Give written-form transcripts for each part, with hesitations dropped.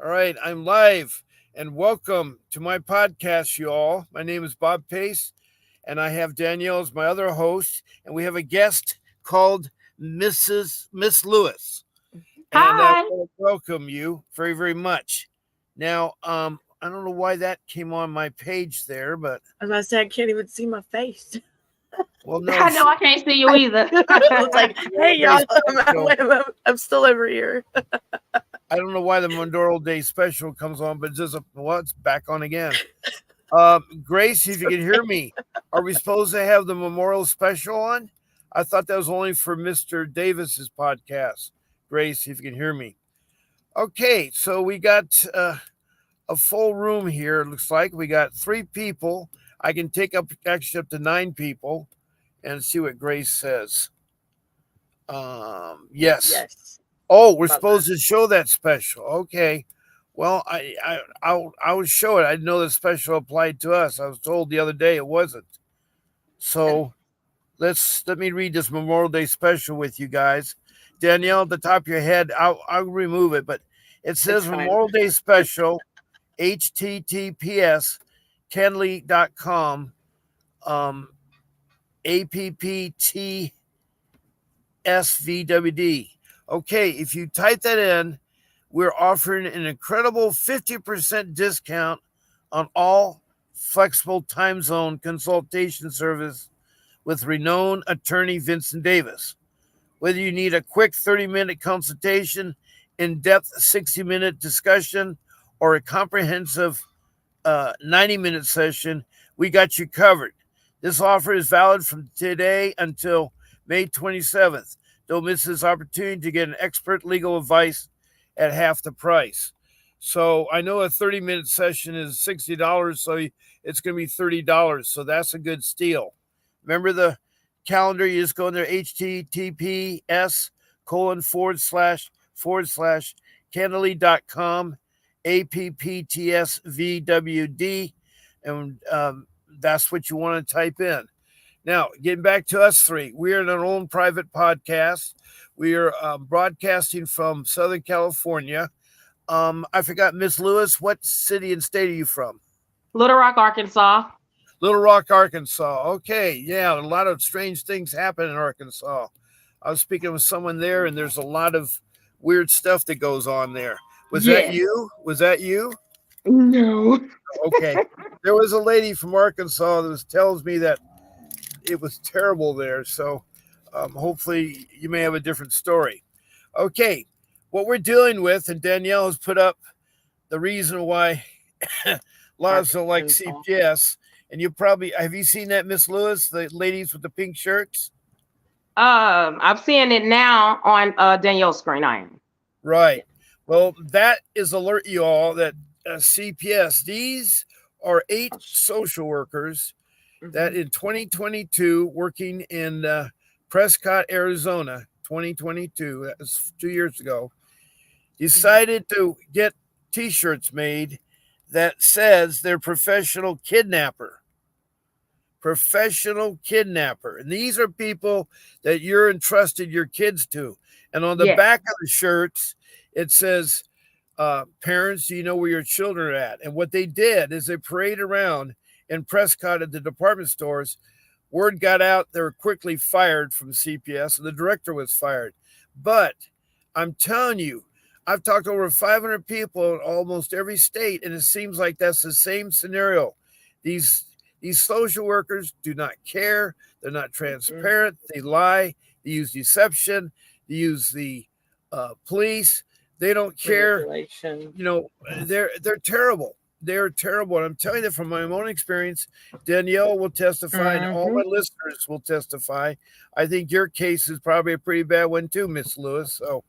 All right, I'm live and welcome to my podcast, you all. My name is Bob Pace and I have Danielle as my other host, and we have a guest called Miss Lewis. And I Hi. want to welcome you very, very much. Now, I don't know why that came on my page there, but As I said, I can't even see my face. well, no, I know I can't see you either. I was like, hey, Day y'all, Special. I'm still over here. I don't know why the Memorial Day special comes on, but it's back on again. Grace, if you can hear me, are we supposed to have the memorial special on? I thought that was only for Mr. Davis's podcast. Grace, if you can hear me. Okay, so we got a full room here. It looks like we got 3 people. I can take up actually up to 9 people and see what Grace says. Yes. Yes. Oh, we're supposed to show that special. Okay. Well, I will show it. I didn't know the special applied to us. I was told the other day it wasn't. So let me read this Memorial Day special with you guys. Danielle, at the top of your head, I'll remove it, but it says Memorial Day special, https kenley.com, apptsvwd. Okay, if you type that in, we're offering an incredible 50% discount on all flexible time zone consultation service with renowned attorney Vincent Davis. Whether you need a quick 30-minute consultation, in-depth 60-minute discussion, or a comprehensive 90-minute session, we got you covered. This offer is valid from today until May 27th. Don't miss this opportunity to get an expert legal advice at half the price. So I know a 30-minute session is $60, so it's going to be $30. So that's a good steal. Remember the calendar, you just go in there, https://candlely.com, apptsvwd, and that's what you want to type in. Now, getting back to us 3, we are in our own private podcast. We are broadcasting from Southern California. I forgot, Miss Lewis, what city and state are you from? Little Rock, Arkansas. Little Rock, Arkansas. Okay, yeah, a lot of strange things happen in Arkansas. I was speaking with someone there, and there's a lot of weird stuff that goes on there. Was that you? Was that you? No. Okay. There was a lady from Arkansas that tells me that it was terrible there. So hopefully you may have a different story. Okay. What we're dealing with, and Danielle has put up the reason why a lot of us don't like CPS. And you probably, have you seen that, Miss Lewis, the ladies with the pink shirts? I'm seeing it now on Danielle's screen. I am. Right. Well, that is alert you all that CPS, these are 8 social workers that in 2022, working in Prescott, Arizona, 2022, that was 2 years ago, decided to get T-shirts made that says they're professional kidnapper. Professional kidnapper. And these are people that you're entrusted your kids to. And on the back of the shirts, it says, parents, do you know where your children are at? And what they did is they paraded around in Prescott at the department stores. Word got out, they were quickly fired from CPS, and the director was fired. But I'm telling you, I've talked to over 500 people in almost every state, and it seems like that's the same scenario. These social workers do not care. They're not transparent. They lie. They use deception. They use the police. They don't care. You know, they're terrible. They're terrible. And I'm telling you from my own experience. Danielle will testify, and all my listeners will testify. I think your case is probably a pretty bad one too, Miss Lewis. So,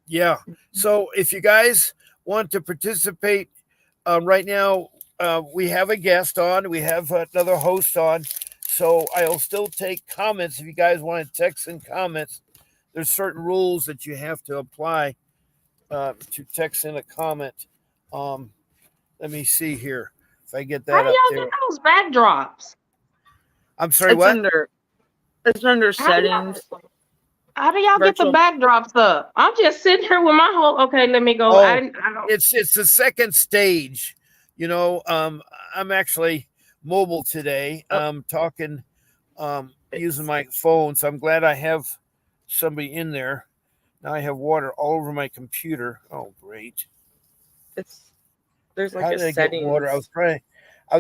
yeah. So if you guys want to participate right now, we have a guest on. We have another host on. So I'll still take comments if you guys want to text in comments. There's certain rules that you have to apply to text in a comment. Let me see here if I get that How up y'all there. get those backdrops? I'm sorry, It's what? Under, it's under How do y'all- settings. How do y'all Virtual. get the backdrops up? I'm just sitting here with my whole. Okay, let me go. Oh, I don't. it's the second stage. I'm actually mobile today. I'm talking using my phone, so I'm glad I have somebody in there. Now I have water all over my computer. Oh, great! There's like How a did I get settings. water? I was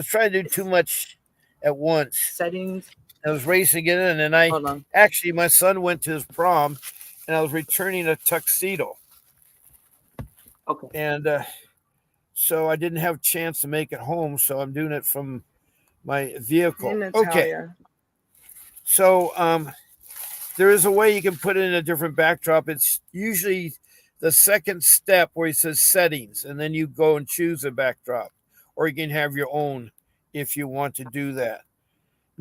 trying to do too much at once. Settings. I was racing it in, and Hold on. actually my son went to his prom, and I was returning a tuxedo. Okay. And so I didn't have a chance to make it home, so I'm doing it from my vehicle. Hey, Okay. So there is a way you can put it in a different backdrop. It's usually the second step where it says settings, and then you go and choose a backdrop, or you can have your own if you want to do that.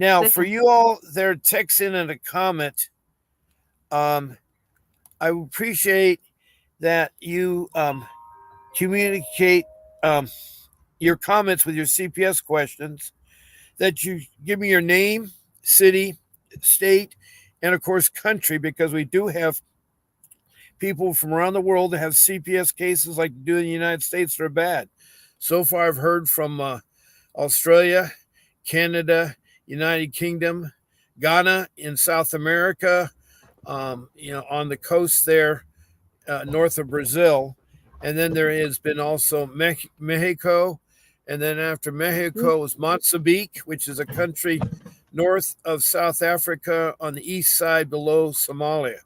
Now, for you all that are texting in a comment, I appreciate that you communicate your comments with your CPS questions, that you give me your name, city, state, and of course, country, because we do have people from around the world that have CPS cases like do in the United States that are bad. So far, I've heard from Australia, Canada, United Kingdom, Ghana in South America, on the coast there, north of Brazil. And then there has been also Mexico. And then after Mexico was Mozambique, which is a country north of South Africa on the east side below Somalia.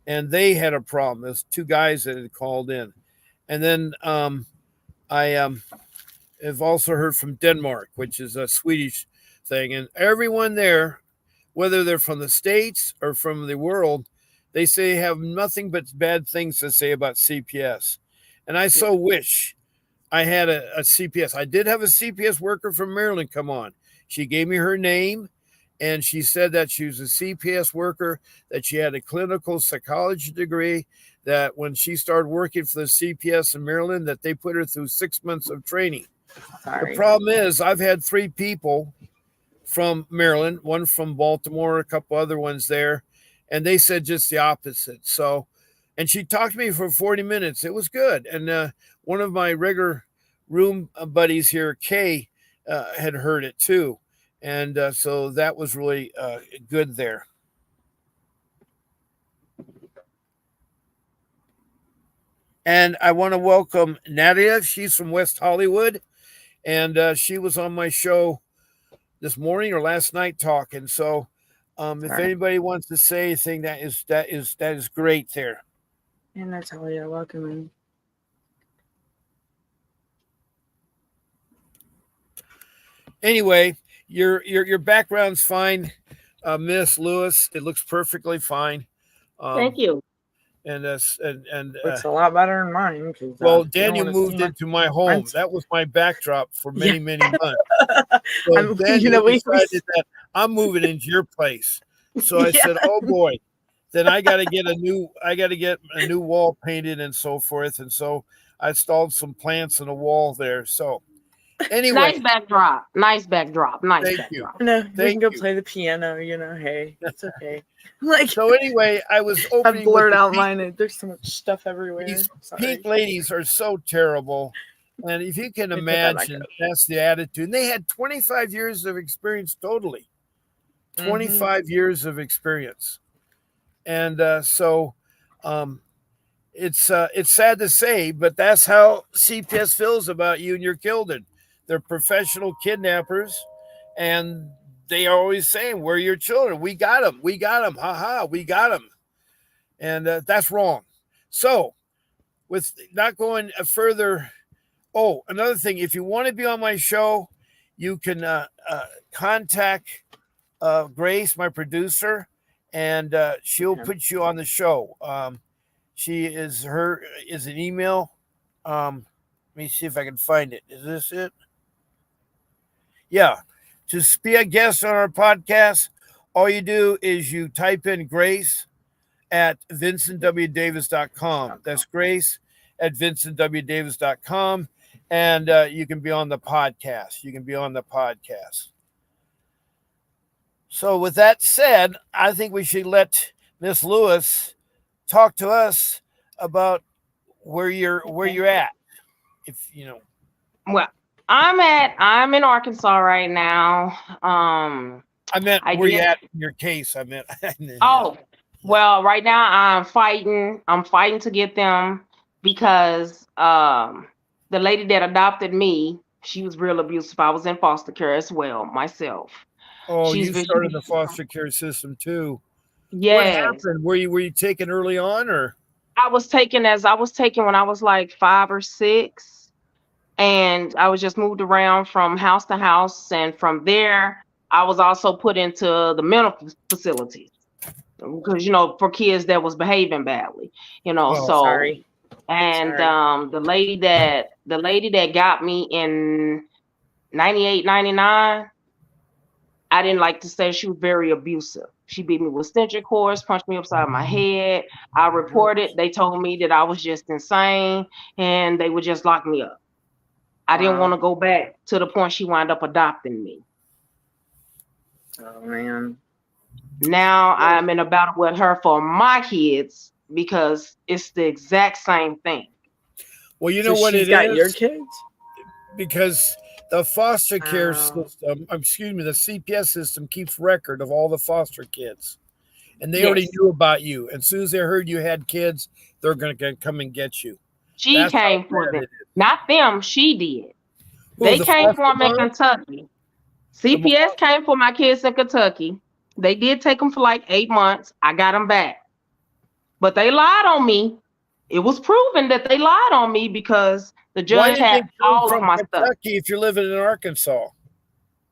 And they had a problem. There's two guys that had called in. And then I have also heard from Denmark, which is a Swedish thing. And everyone there, whether they're from the States or from the world, they say have nothing but bad things to say about CPS. And I so wish I had a CPS. I did have a CPS worker from Maryland come on. She gave me her name, and she said that she was a CPS worker, that she had a clinical psychology degree, that when she started working for the CPS in Maryland, that they put her through 6 months of training. The problem is I've had 3 people from Maryland, one from Baltimore, a couple other ones there, and they said just the opposite. So, and she talked to me for 40 minutes. It was good. And one of my regular room buddies here, Kay, had heard it too. And so that was really good there. And I want to welcome Nadia. She's from West Hollywood, and she was on my show this morning or last night talking. So if anybody wants to say anything, that is great there. And Natalia, welcome in. Anyway, your background's fine, Miss Lewis. It looks perfectly fine. Thank you. And Looks a lot better than mine. Well, Daniel moved into my home. That was my backdrop for many months. So Daniel decided that I'm moving into your place. So I said, "Oh boy, then I got to get a new wall painted and so forth." And so I installed some plants in the wall there. So anyway, nice backdrop. Thank you. No, we can go play the piano. Hey, it's okay. So anyway, I was opening. I blurred out mine. There's so much stuff everywhere. These pink ladies are so terrible. And if you can imagine, that's the attitude. And they had 25 years of experience totally. 25 years of experience. And so it's sad to say, but that's how CPS feels about you and your children. They're professional kidnappers, and they are always saying, "We're your children. We got them. We got them. Ha ha, we got them." And that's wrong. So with not going further, another thing, if you want to be on my show, you can contact Grace, my producer, and she'll put you on the show. She is an email. Let me see if I can find it. Is this it? Yeah. To be a guest on our podcast, all you do is you type in Grace at vincentwdavis.com. That's Grace at vincentwdavis.com. And you can be on the podcast. So with that said, I think we should let Miss Lewis, talk to us about where you're at. If you know. Well, I'm in Arkansas right now. I meant I where you did. at in your case. I meant. Oh, well, right now I'm fighting. I'm fighting to get them because the lady that adopted me, she was real abusive. I was in foster care as well myself. Oh, She's you been, started the foster care system too. What yes. happened? Were you taken early on, or? I was taken when I was like 5 or 6, and I was just moved around from house to house, and from there I was also put into the mental facilities because for kids that was behaving badly, Oh, so. Sorry. And Sorry. the lady that got me in 98, 99, I didn't like to say, she was very abusive. She beat me with extension cords, punched me upside my head. I reported. They told me that I was just insane and they would just lock me up. I didn't want to go back to the point she wound up adopting me. Oh man. Now I'm in a battle with her for my kids because it's the exact same thing. Well, you know what she's it got is? your kids? Because the foster care system, excuse me, the CPS system keeps record of all the foster kids. And they already knew about you. And as soon as they heard you had kids, they're going to come and get you. She came for them. Not them, she did. Well, they came for them in Kentucky. CPS came for my kids in Kentucky. They did take them for like 8 months. I got them back. But they lied on me. It was proven that they lied on me because the judge had all of my stuff. If you're living in Arkansas.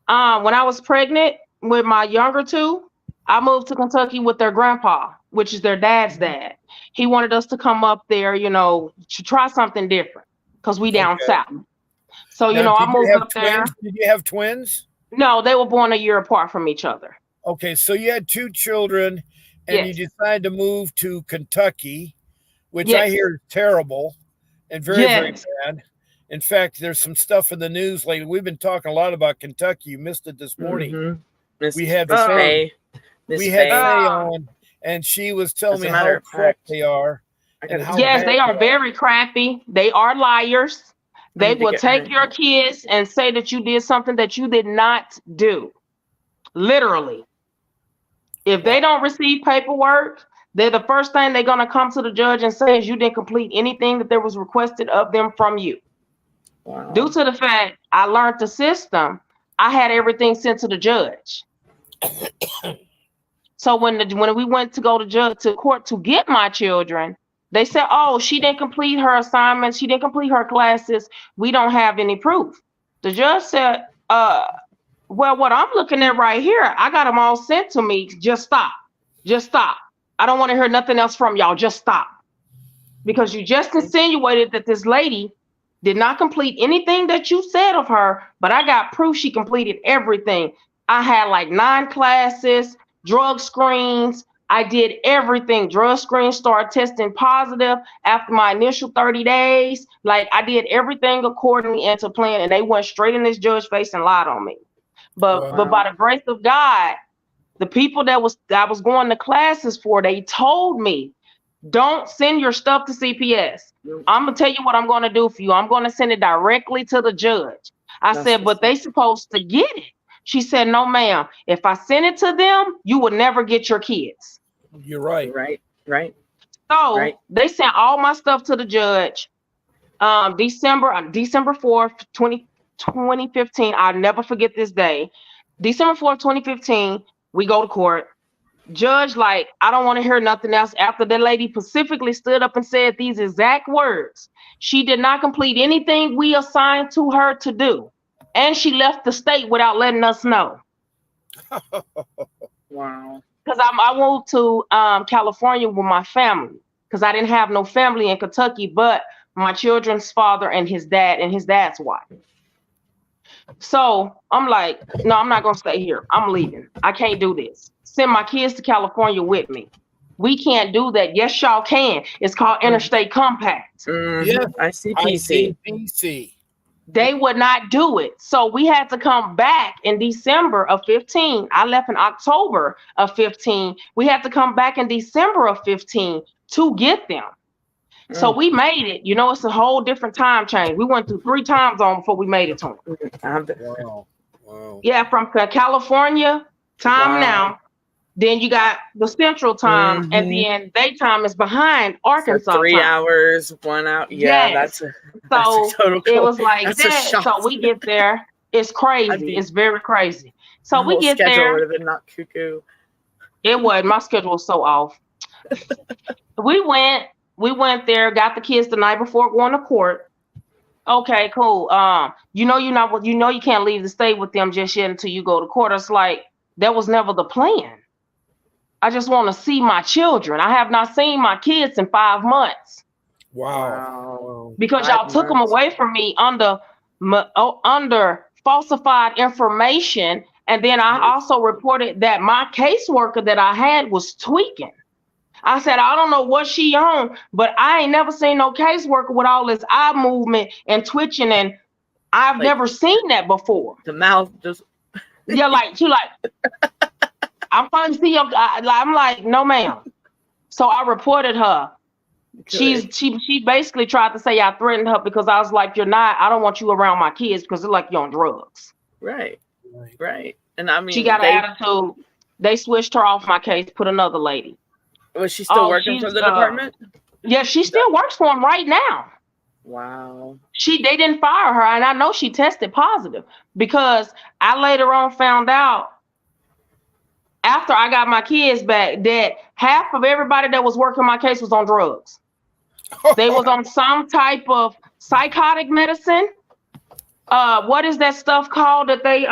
When I was pregnant with my younger two, I moved to Kentucky with their grandpa, which is their dad's dad. He wanted us to come up there, to try something different because we down south. So, now, I moved up twins? there. Did you have twins? No, they were born a year apart from each other. Okay, so you had 2 children and you decided to move to Kentucky, which I hear is terrible and very, very bad. In fact, there's some stuff in the news lately. We've been talking a lot about Kentucky. You missed it this morning. Mm-hmm. We had Faye on, and she was telling me how crap they are. Yes, they are very crappy. They are liars. They will take your kids and say that you did something that you did not do. Literally. If they don't receive paperwork, they're the first thing they're going to come to the judge and say is you didn't complete anything that there was requested of them from you. Wow. Due to the fact I learned the system, I had everything sent to the judge. So when we went to go to court to get my children, they said, oh, she didn't complete her assignments. She didn't complete her classes. We don't have any proof. The judge said, well, what I'm looking at right here, I got them all sent to me. Just stop. Just stop. I don't want to hear nothing else from y'all. Just stop. Because you just insinuated that this lady did not complete anything that you said of her, but I got proof she completed everything. I had like 9 classes, drug screens. I did everything. Drug screens started testing positive after my initial 30 days. Like I did everything accordingly and to plan, and they went straight in this judge's face and lied on me. But by the grace of God, the people that I was going to classes for, they told me, don't send your stuff to CPS. I'm gonna tell you what I'm gonna do for you. I'm gonna send it directly to the judge. I said, but they supposed to get it. She said, no, ma'am. If I send it to them, you will never get your kids. You're right. Right. So they sent all my stuff to the judge. December 4th, 2015. I'll never forget this day. December 4th, 2015, we go to court. Judge, I don't want to hear nothing else. After the lady specifically stood up and said these exact words, she did not complete anything we assigned to her to do. And she left the state without letting us know. Wow. Because I moved to California with my family because I didn't have no family in Kentucky but my children's father and his dad and his dad's wife. So I'm like, no, I'm not going to stay here. I'm leaving. I can't do this. Send my kids to California with me. We can't do that. Yes, y'all can. It's called Interstate Compact. Yeah, ICPC. They would not do it. So we had to come back in December of 15. I left in October of 15. We had to come back in December of 15 to get them. So we made it. You know, it's a whole different time change. We went through 3 time zones before we made it to them. Wow. Yeah, from California time now. Then you got the central time, and then daytime is behind Arkansas. So 3 time. hours, 1 hour. Yeah, yes. that's so a total. It was like that's that. So we get there. It's crazy. It's very crazy. So we get there. Would have been not cuckoo. It was. My schedule was so off. We went there, got the kids the night before going to court. Okay, cool. You can't leave the state with them just yet until you go to court. It's like that was never the plan. I just want to see my children. I have not seen my kids in 5 months. Wow. Because y'all took them away from me under falsified information. And then I also reported that my caseworker that I had was tweaking. I said, I don't know what she on, but I ain't never seen no caseworker with all this eye movement and twitching. And I've never seen that before. The mouth just. Yeah, like, she like, I'm trying to see your. I'm like, no, ma'am. So I reported her. Good. She basically tried to say I threatened her because I was like, I don't want you around my kids because they're like you're on drugs. Right. And I mean, she got an attitude. They switched her off my case, put another lady. Was she still working for the department? Yeah, she still works for them right now. Wow. They didn't fire her, and I know she tested positive because I later on found out after I got my kids back that half of everybody that was working my case was on drugs. They was on some type of psychotic medicine. What is that stuff called that they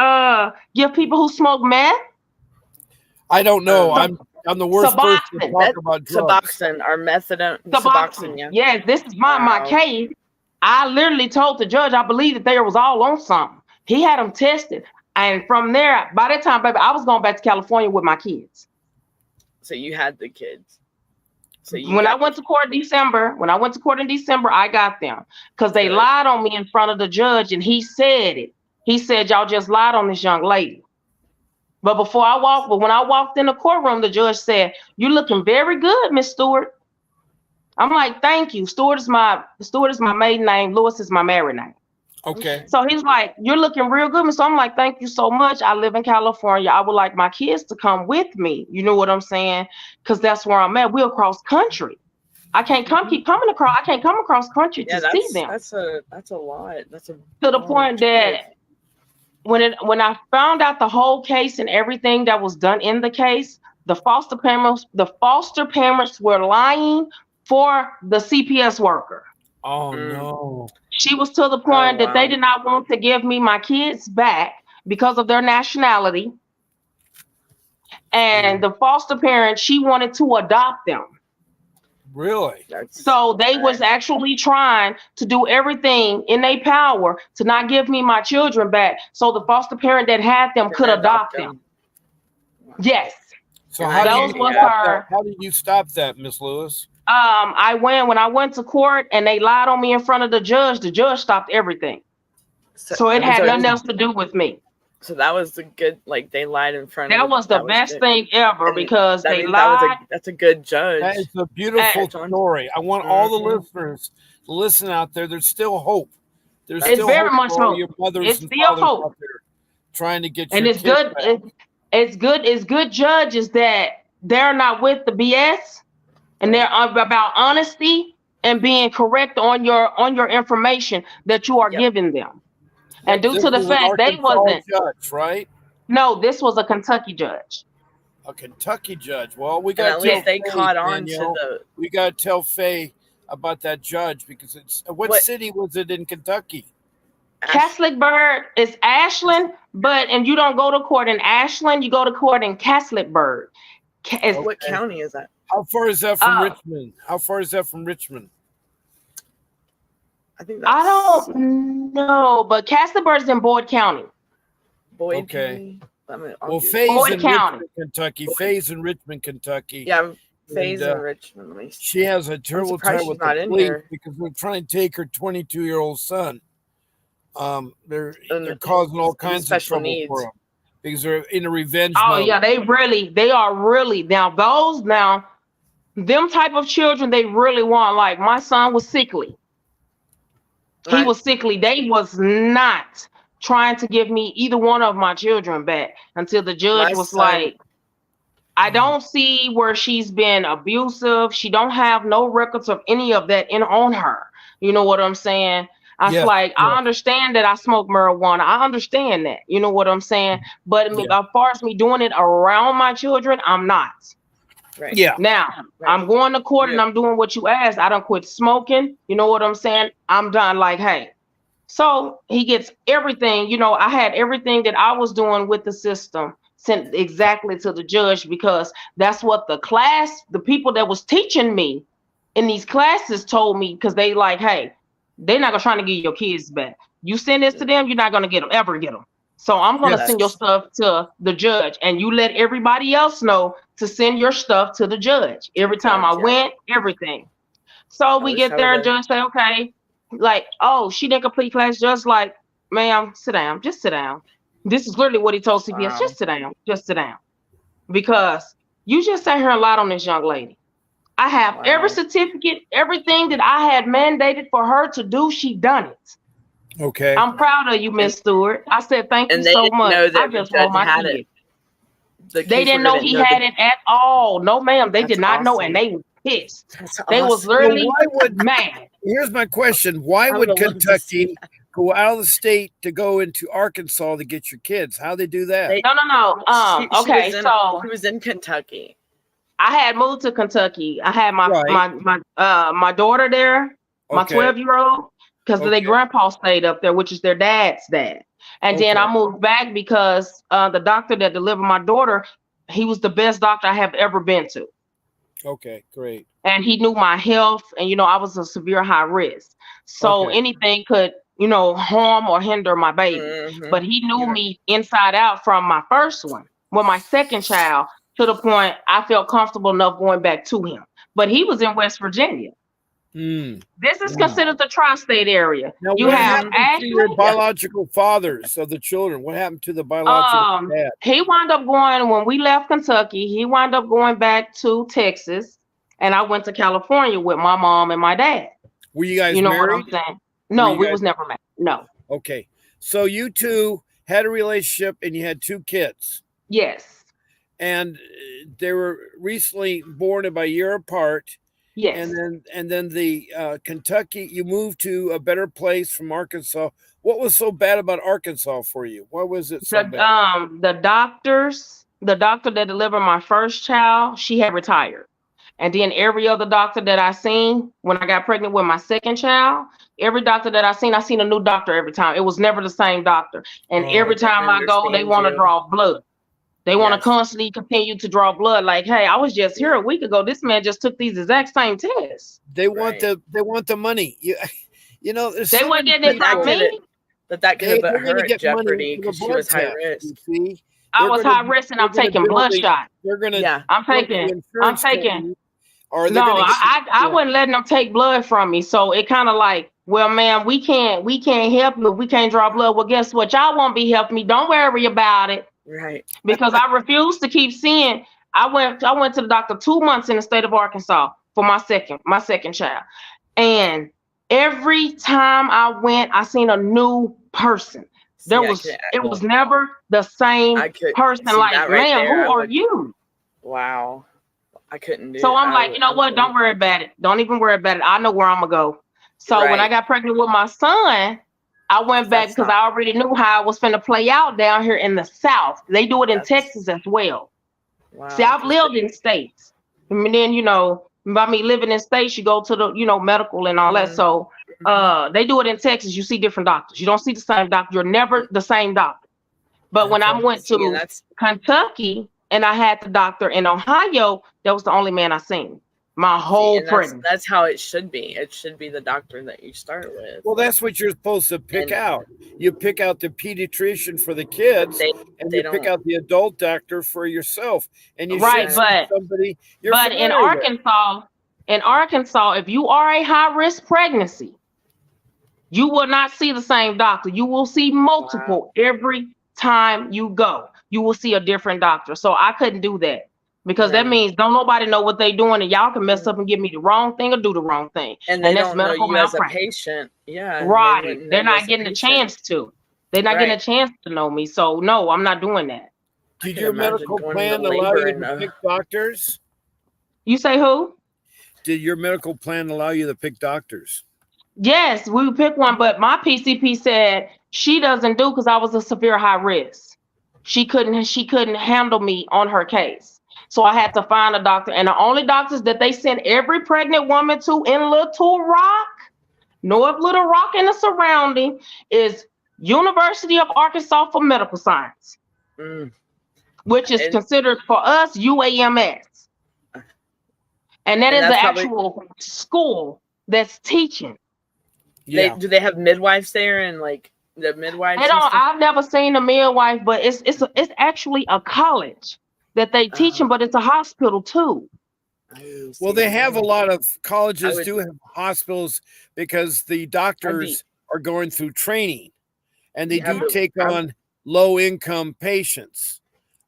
give people who smoke meth? I don't know. I'm the worst person to talk about drugs. Suboxone or methadone. Suboxone, yeah. Yes, this is my case. I literally told the judge I believe that they was all on something. He had them tested. And from there, by that time, baby, I was going back to California with my kids. So you had the kids. When I went to court in December, I got them because they lied on me in front of the judge, and he said it. He said, y'all just lied on this young lady. But when I walked in the courtroom, the judge said, you're looking very good, Miss Stewart. I'm like, thank you. Stewart is my maiden name. Lewis is my married name. Okay. So he's like, you're looking real good. So I'm like, thank you so much. I live in California. I would like my kids to come with me. You know what I'm saying? Because that's where I'm at. We're across country. I can't keep coming across. I can't come across country to see them. That's a lot. That's to the point that when I found out the whole case and everything that was done in the case, the foster parents were lying for the CPS worker. Oh no. She was to the point that they did not want to give me my kids back because of their nationality. And the foster parent, she wanted to adopt them. Really? So they was actually trying to do everything in their power to not give me my children back. So the foster parent that had them could adopt them. Yes. So how did you stop that, Miss Lewis? When I went to court and they lied on me in front of the judge stopped everything. So it had nothing else to do with me. So that was the good, they lied in front of. That was the best thing ever because they lied. That's a good judge. That is a beautiful story. I want all the listeners to listen out there. There's still hope. There's still very much hope. Your mothers it's and still fathers hope. out there trying to get and your it's good. It's good judges that they're not with the BS and they're about honesty and being correct on your information that you are giving them. And due to the fact they wasn't judge, right? No, this was a Kentucky judge. A Kentucky judge. Well, we got at least they caught on to the. We got to tell Faye about that judge because it's what city was it in Kentucky? Castleberg is Ashland, and you don't go to court in Ashland, you go to court in Castleberg. What county is that? How far is that from Richmond? How far is that from Richmond? I don't know, but Castleberg is in Boyd County. Boyd County. Well, Faye's in Richmond, Kentucky. Faye's in Richmond, Kentucky. Yeah, Faye's in Richmond. She has a terrible time with the police because we're trying to take her 22-year-old son. They're And causing all kinds of special trouble needs. for them because they're in a revenge Oh mode. yeah, they are really now them type of children they really want. Like my son was sickly. He was sickly. They was not trying to give me either one of my children back until the judge was like, I don't see where she's been abusive. She don't have no records of any of that on her. You know what I'm saying? I was like, I understand that I smoke marijuana. I understand that. You know what I'm saying? But as far as me doing it around my children, I'm not. Right. Yeah. Now, I'm going to court and I'm doing what you asked. I don't quit smoking. You know what I'm saying? I'm done. Like, hey. So he gets everything. You know, I had everything that I was doing with the system sent exactly to the judge because that's what the people that was teaching me in these classes told me, because they like, hey, they're not gonna try to get your kids back. You send this to them, you're not gonna ever get them. So I'm gonna send your stuff to the judge, and you let everybody else know to send your stuff to the judge. Every time I went, everything. So we get there, and judge say, okay, like, oh, she didn't complete class. Just like, ma'am, sit down, just sit down. This is literally what he told CPS. Just sit down, because you just sat here and lied on this young lady. I have every certificate, everything that I had mandated for her to do. She done it. Okay. I'm proud of you, Miss Stewart. I said thank you so much. I just want my kid. They didn't know he had it at all. No, ma'am, they did not know, and they were pissed. They was literally mad. Here's my question: why would Kentucky go out of the state to go into Arkansas to get your kids? How they do that? No. Okay, so he was in Kentucky. I had moved to Kentucky. I had my daughter there, my 12-year-old, because their grandpa stayed up there, which is their dad's dad. And then I moved back because the doctor that delivered my daughter, he was the best doctor I have ever been to. Okay, great. And he knew my health, and I was a severe high risk. So anything could, harm or hinder my baby. Mm-hmm. But he knew me inside out from my first one. Well, my second child, to the point I felt comfortable enough going back to him. But he was in West Virginia. This is considered the tri-state area. Now, what happened to your biological fathers of the children? What happened to the biological dad? He wound up going, when we left Kentucky, he wound up going back to Texas, and I went to California with my mom and my dad. Were you guys married? What I'm saying? No, we was never married. No. Okay. So you two had a relationship and you had 2 kids. Yes. And they were recently born about a year apart. Yes. And then the Kentucky, you moved to a better place from Arkansas. What was so bad about Arkansas for you? Why was it so bad? The doctor that delivered my first child, she had retired. And then every other doctor that I seen when I got pregnant with my second child, every doctor that I seen a new doctor every time. It was never the same doctor. And every time I go, they want to draw blood. They want to constantly continue to draw blood. Like, hey, I was just here a week ago. This man just took these exact same tests. They want the money. They weren't getting it from me. That could have put her at jeopardy because she was high risk. I was high risk, and I'm taking blood shots. I'm taking. No, I wasn't letting them take blood from me. So it kind of like, well, man, we can't help you if we can't draw blood. Well, guess what? Y'all won't be helping me. Don't worry about it. Right. Because I refused to keep seeing. I went to the doctor 2 months in the state of Arkansas for my second child. And every time I went, I seen a new person. It was never the same person. Like, man, who are you? Wow. I couldn't do it. So I'm like, you know what? Don't worry about it. Don't even worry about it. I know where I'm gonna go. So when I got pregnant with my son, I went back because I already knew how it was finna play out down here in the South. They do it in Texas as well. Wow. See, I've lived in states. And then, by me living in states, you go to the, medical and all that. So they do it in Texas. You see different doctors. You don't see the same doctor. You're never the same doctor. But when I went to Kentucky and I had the doctor in Ohio, that was the only man I seen. My whole pregnancy. That's how it should be. It should be the doctor that you start with. Well, that's what you're supposed to pick out. You pick out the pediatrician for the kids, and you pick out the adult doctor for yourself. And you should see somebody. But in Arkansas, if you are a high risk pregnancy, You will not see the same doctor. You will see multiple every time you go. You will see a different doctor. So I couldn't do that because that means don't nobody know what they're doing, and y'all can mess up and give me the wrong thing or do the wrong thing. And they that's don't know medical you as a malpractice. patient. Yeah. Right. They're not getting a chance to. They're not getting a chance to know me. So no, I'm not doing that. Did your medical plan allow you to pick doctors? You say who? Did your medical plan allow you to pick doctors? Yes, we would pick one, but my PCP said she doesn't do because I was a severe high risk. She couldn't handle me on her case. So I had to find a doctor. And the only doctors that they send every pregnant woman to in Little Rock, North Little Rock and the surrounding, is University of Arkansas for Medical Science, which is considered for us UAMS. And that is the actual school that's teaching. Yeah. Do they have midwives there and like the midwives? I've never seen a midwife, but it's actually a college that they teach them, but it's a hospital too. Well, they have a lot of colleges do have hospitals because the doctors are going through training, and they do take on low-income patients.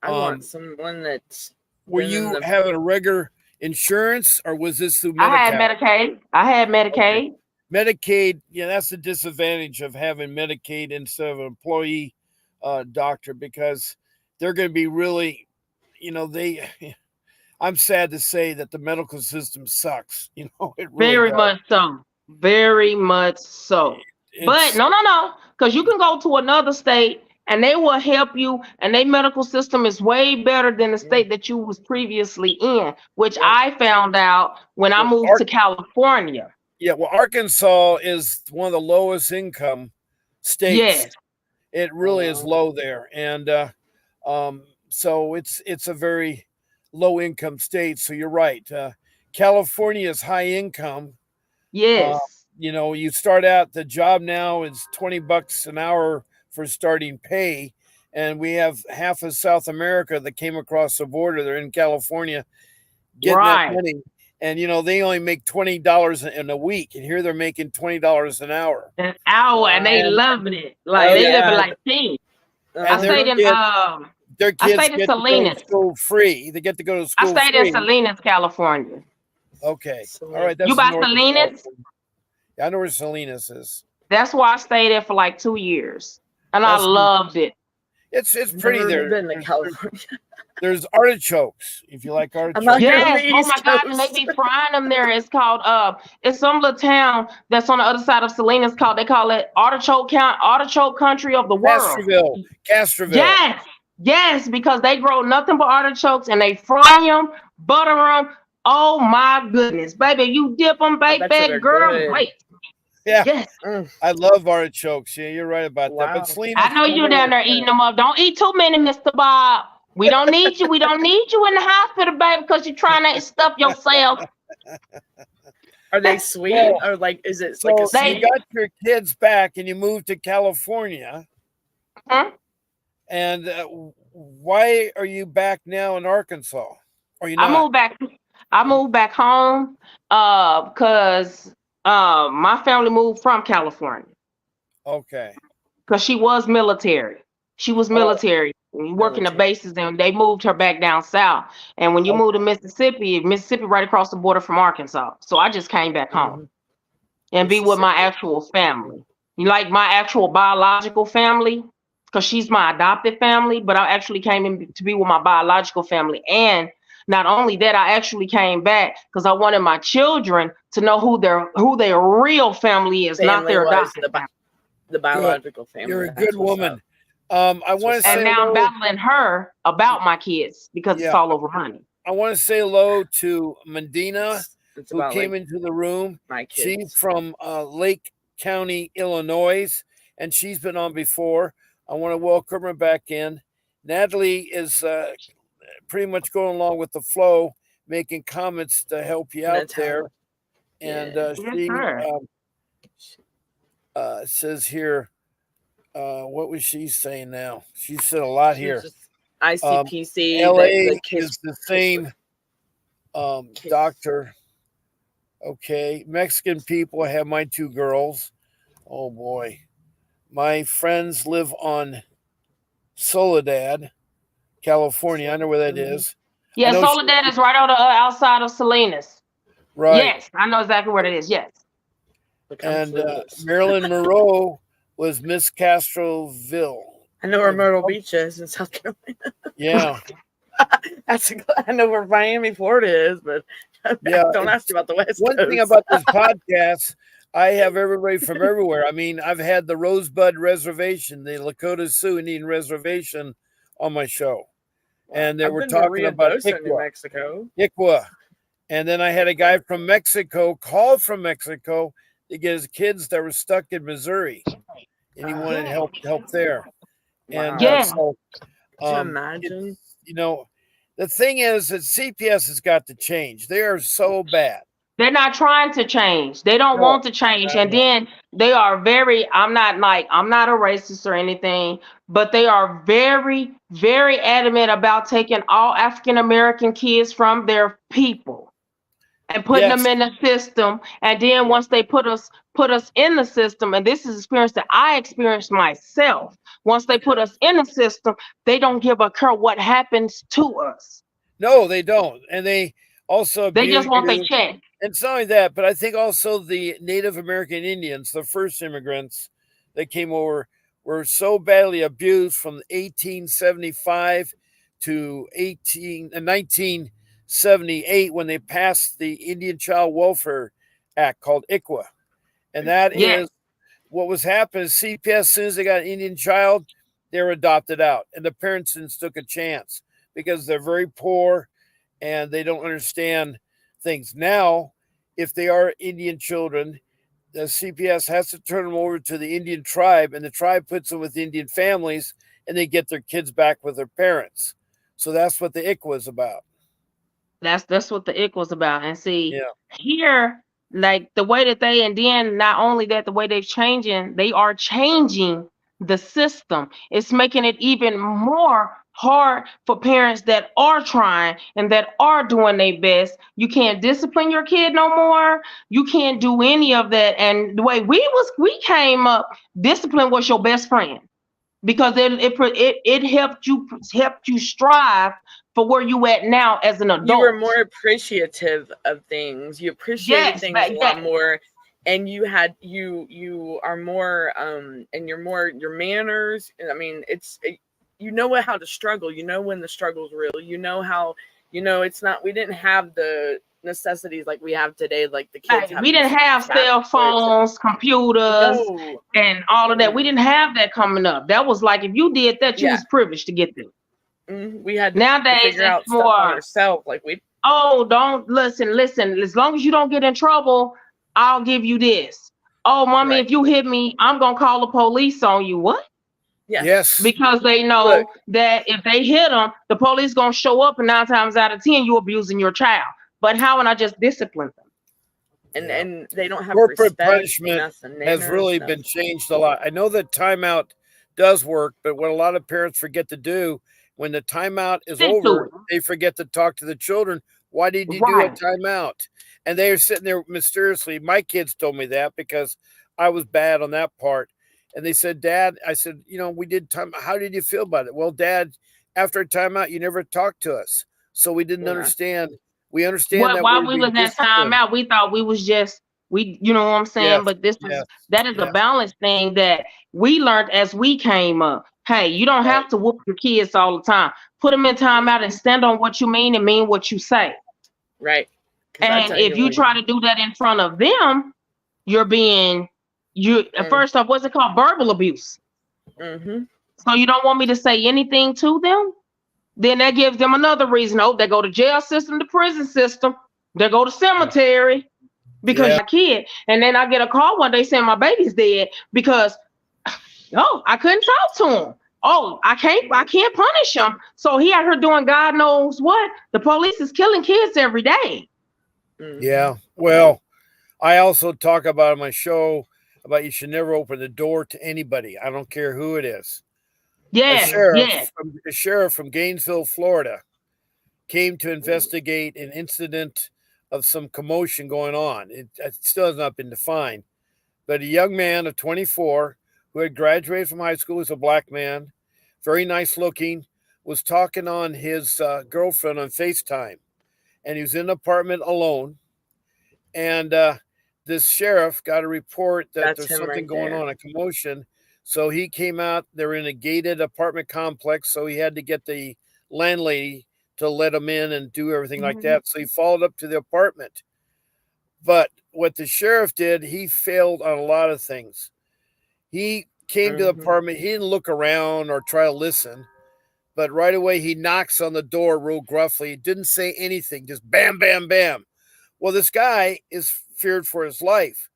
I want someone that's. Were you having a regular insurance, or was this through Medicaid? I had Medicaid. Okay. Medicaid, yeah, that's the disadvantage of having Medicaid instead of an employee doctor, because they're going to be really, I'm sad to say that the medical system sucks. It really very much so. Very much so. But no, because you can go to another state and they will help you, and their medical system is way better than the state that you was previously in, which I found out when I moved to California. Yeah, well, Arkansas is one of the lowest income states. Yes. It really is low there. And so it's a very low income state. So you're right. California is high income. Yes. You start out, the job now is $20 an hour for starting pay. And we have half of South America that came across the border. They're in California getting that money. And, they only make $20 in a week. And here they're making $20 an hour. An hour, and they loving it. Like, they living like kings. I stayed in Salinas. School free. They get to go to school I stayed in Salinas, California. Okay. All right. You by Salinas? Yeah, I know where Salinas is. That's where I stayed there for like 2 years. And I loved it. It's pretty there. Been to California. There's artichokes, if you like artichokes. Yes, oh my God, and they be frying them there. It's called it's some little town that's on the other side of Salinas they call it artichoke country of the world. Castroville. Yes, because they grow nothing but artichokes and they fry them, butter them. Oh my goodness, baby, you dip them, bake that girl. Wait. Yeah. Yes. I love artichokes. Yeah, you're right about that. But Salinas, I know you're down there eating them up. Don't eat too many, Mr. Bob. We don't need you. We don't need you in the hospital, baby, because you're trying to stuff yourself. Are they sweet or like? Is it like a? You got your kids back and you moved to California. Huh? And why are you back now in Arkansas? Or you not? I moved back home because my family moved from California. Okay. Because she was military. She was military. Working the bases, and they moved her back down south. And when you move to Mississippi right across the border from Arkansas. So I just came back home and be with my actual family. Like my actual biological family, because she's my adopted family, but I actually came in to be with my biological family. And not only that, I actually came back because I wanted my children to know who their real family is, not their adopted family. The biological family. You're a good woman. I want to say, and now I'm battling her about my kids because it's all over money. I want to say hello to Medina, who came into the room. She's from Lake County, Illinois, and she's been on before. I want to welcome her back in. Natalie is pretty much going along with the flow, making comments to help you out there. And she says here, what was she saying now? She said a lot here. ICPC. LA is the same doctor. Okay. Mexican people. I have my 2 girls. Oh boy. My friends live on Soledad, California. I know where that is. I Yeah, know Soledad is right on the outside of Salinas. right. Yes, I know exactly where it is. Yes. Look, I'm And clueless. Marilyn Monroe was Miss Castroville. I know where Myrtle Beach is in South Carolina. Yeah. I know where Miami, Florida is, but Yeah. don't ask me about the West One thing Coast. about this podcast, I have everybody from everywhere. I mean, I've had the Rosebud Reservation, the Lakota Sioux Indian Reservation on my show. And they I've were been to talking Rio about Dosa, New Mexico. Ikwa. And then I had a guy from Mexico call from Mexico to get his kids that were stuck in Missouri. And he wanted help there. Wow. And Yeah. so Could you imagine? you know, the thing is that CPS has got to change. They are so bad. They're not trying to change. They don't want to change. And then they are very, I'm not a racist or anything, but they are very, very adamant about taking all African American kids from their people and putting them in the system. And then once they put us in the system, and this is experience that I experienced myself. Once they put us in the system, they don't give a care what happens to us. No, they don't. And they also They just abuse want their you. check. And it's not only that, but I think also the Native American Indians, the first immigrants that came over, were so badly abused from 1875 to 1978 when they passed the Indian Child Welfare Act called ICWA. And that is what was happening. CPS, as soon as they got an Indian child, they were adopted out. And the parents didn't took a chance because they're very poor and they don't understand things. Now, if they are Indian children, the CPS has to turn them over to the Indian tribe, and the tribe puts them with Indian families, and they get their kids back with their parents. So that's what the IC was about. That's what the ick was about. And see, here, like the way that they, and then not only that, the way they are changing the system. It's making it even more hard for parents that are trying and that are doing their best. You can't discipline your kid no more. You can't do any of that. And the way we came up, discipline was your best friend, because it helped you strive for where you at now as an adult. You were more appreciative of things. You appreciated things a lot more, and you are more and you're more your manners. I mean, you know how to struggle. You know when the struggle's real. You know how it's not. We didn't have the necessities like we have today, like the kids. We didn't have cell phones, computers, and all of that. We didn't have that coming up. That was like, if you did that, you was privileged to get them. We had to nowadays figure out stuff on ourselves. Like don't listen. As long as you don't get in trouble, I'll give you this. Oh, mommy, if you hit me, I'm gonna call the police on you. What? Yes. Because they know that if they hit them, the police gonna show up, and 9 times out of 10, you abusing your child. But how would I just discipline them? And they don't have corporate punishment has really been changed a lot. I know that timeout does work, but what a lot of parents forget to do, when the timeout is over, they forget to talk to the children. Why did you do a timeout? And they are sitting there mysteriously. My kids told me that because I was bad on that part. And they said, Dad, I said, we did time. How did you feel about it? Well, Dad, after a timeout, you never talked to us. So we didn't understand. We understand that while we was in timeout, we thought we was just, you know what I'm saying? But that is a balance thing that we learned as we came up. Hey, you don't have to whoop your kids all the time. Put them in timeout and stand on what you mean and mean what you say. Right. And if you try to do that in front of them, you're being, first off, what's it called? Verbal abuse. Mm-hmm. So you don't want me to say anything to them? Then that gives them another reason. Oh, they go to jail system, the prison system. They go to cemetery because you're a kid. And then I get a call one day saying my baby's dead because, I couldn't talk to him. Oh, I can't punish him. So he out here doing God knows what. The police is killing kids every day. Yeah. Well, I also talk about on my show about you should never open the door to anybody. I don't care who it is. A sheriff from Gainesville, Florida, came to investigate an incident of some commotion going on. It still has not been defined. but a young man of 24 who had graduated from high school, was a black man, very nice looking, was talking on his girlfriend on FaceTime. And he was in an apartment alone. And this sheriff got a report that there's something going on, a commotion. So he came out. They're in a gated apartment complex. So he had to get the landlady to let him in and do everything like that. So he followed up to the apartment. But what the sheriff did, he failed on a lot of things. He came to the apartment. He didn't look around or try to listen. But right away, he knocks on the door real gruffly. He didn't say anything, just bam, bam, bam. Well, this guy is feared for his life.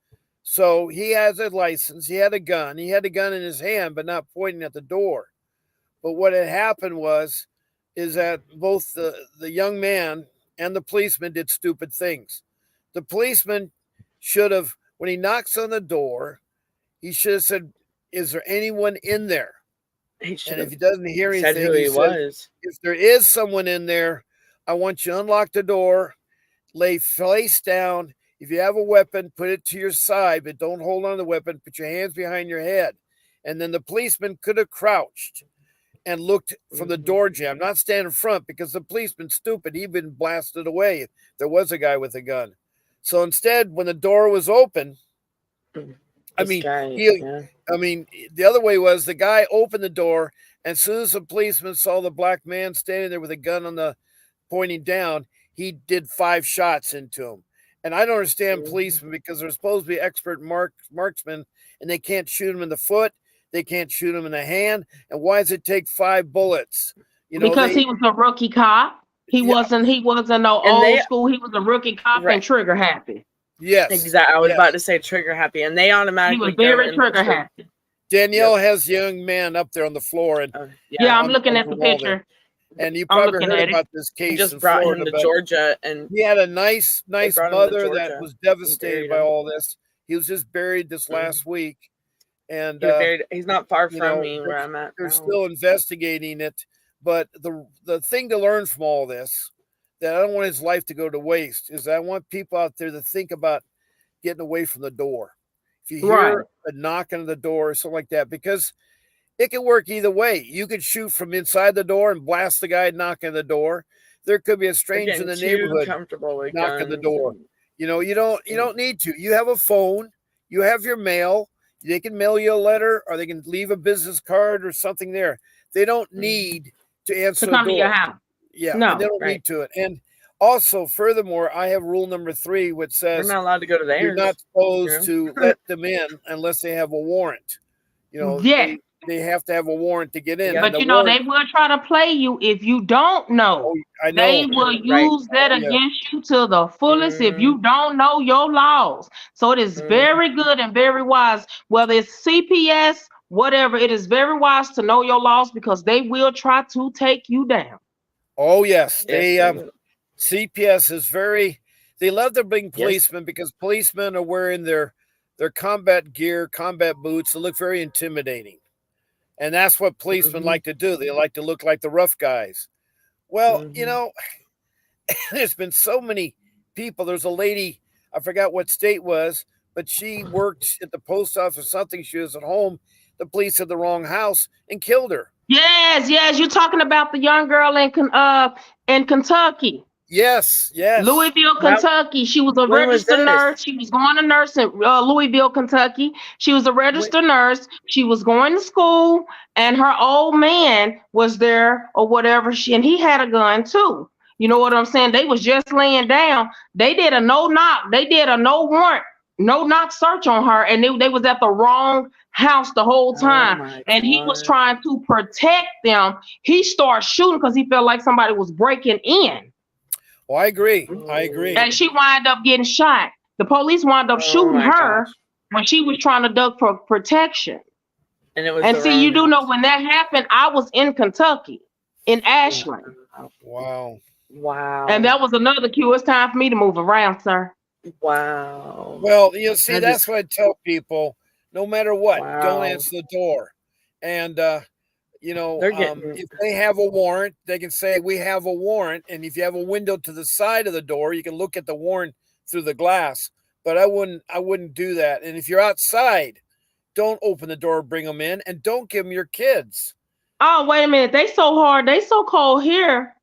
So he has a license. He had a gun. He had a gun in his hand, but not pointing at the door. But what had happened is that both the young man and the policeman did stupid things. The policeman should have, when he knocks on the door, he should have said, "Is there anyone in there?" And if he doesn't hear anything, said who he was. "If there is someone in there, I want you to unlock the door, lay face down. If you have a weapon, put it to your side, but don't hold on to the weapon. Put your hands behind your head." And then the policeman could have crouched and looked from the door jam, not stand in front, because the policeman's stupid. He'd been blasted away if there was a guy with a gun. So instead, when the door was open, the other way was the guy opened the door, and as soon as the policeman saw the black man standing there with a gun on the pointing down, he did 5 shots into him. And I don't understand policemen, because they're supposed to be expert marksmen, and they can't shoot him in the foot, they can't shoot him in the hand. And why does it take 5 bullets? Because he was a rookie cop. He wasn't no old school. He was a rookie cop and trigger happy. Yes, exactly. I was about to say trigger happy, and they automatically. He was very trigger happy. Danielle has young man up there on the floor, and I'm looking at the picture. And you probably heard about this case. Just brought Florida, him to Georgia, and he had a nice mother that was devastated by all this. He was just buried this last week, and he's not far from me where I'm at. They're still investigating it. But the thing to learn from all this, that I don't want his life to go to waste, is I want people out there to think about getting away from the door. If you hear a knocking on the door or something like that, because it can work either way. You could shoot from inside the door and blast the guy knocking on the door. There could be a stranger in the neighborhood knocking the door. You don't need to. You have a phone. You have your mail. They can mail you a letter, or they can leave a business card or something there. They don't need to answer to come the door. To your house. Yeah, no, they don't need to it. And also, furthermore, I have rule number 3, which says we're not allowed to go to theirs. You're not supposed to let them in unless they have a warrant. They have to have a warrant to get in. But they will try to play you if you don't know. I know. They will use that against you to the fullest if you don't know your laws. So it is very good and very wise, whether it's CPS, whatever, it is very wise to know your laws, because they will try to take you down. Oh, yes. CPS is they love to bring policemen because policemen are wearing their combat gear, combat boots. They look very intimidating. And that's what policemen like to do. They like to look like the rough guys. Well, there's been so many people. There's a lady, I forgot what state was, but she worked at the post office or something. She was at home. The police had the wrong house and killed her. Yes. You're talking about the young girl in Kentucky. Yes. Louisville, Kentucky. She was a registered nurse. She was going to nurse in Louisville, Kentucky. She was a registered nurse. She was going to school, and her old man was there or whatever. And he had a gun too. You know what I'm saying? They was just laying down. They did a no knock. They did a no warrant, no knock search on her, and they was at the wrong house the whole time. And he was trying to protect them. He started shooting because he felt like somebody was breaking in. Well, I agree. And she wound up getting shot. The police wound up shooting her when she was trying to duck for protection. And see, you do know when that happened, I was in Kentucky, in Ashland. Wow. And that was another cue. It's time for me to move around, sir. Wow. Well, see, that's what I tell people. No matter what, don't answer the door. And if they have a warrant, they can say, we have a warrant. And if you have a window to the side of the door, you can look at the warrant through the glass. but I wouldn't do that. And if you're outside, don't open the door, bring them in, and don't give them your kids. Oh, wait a minute. They so hard. They so cold here.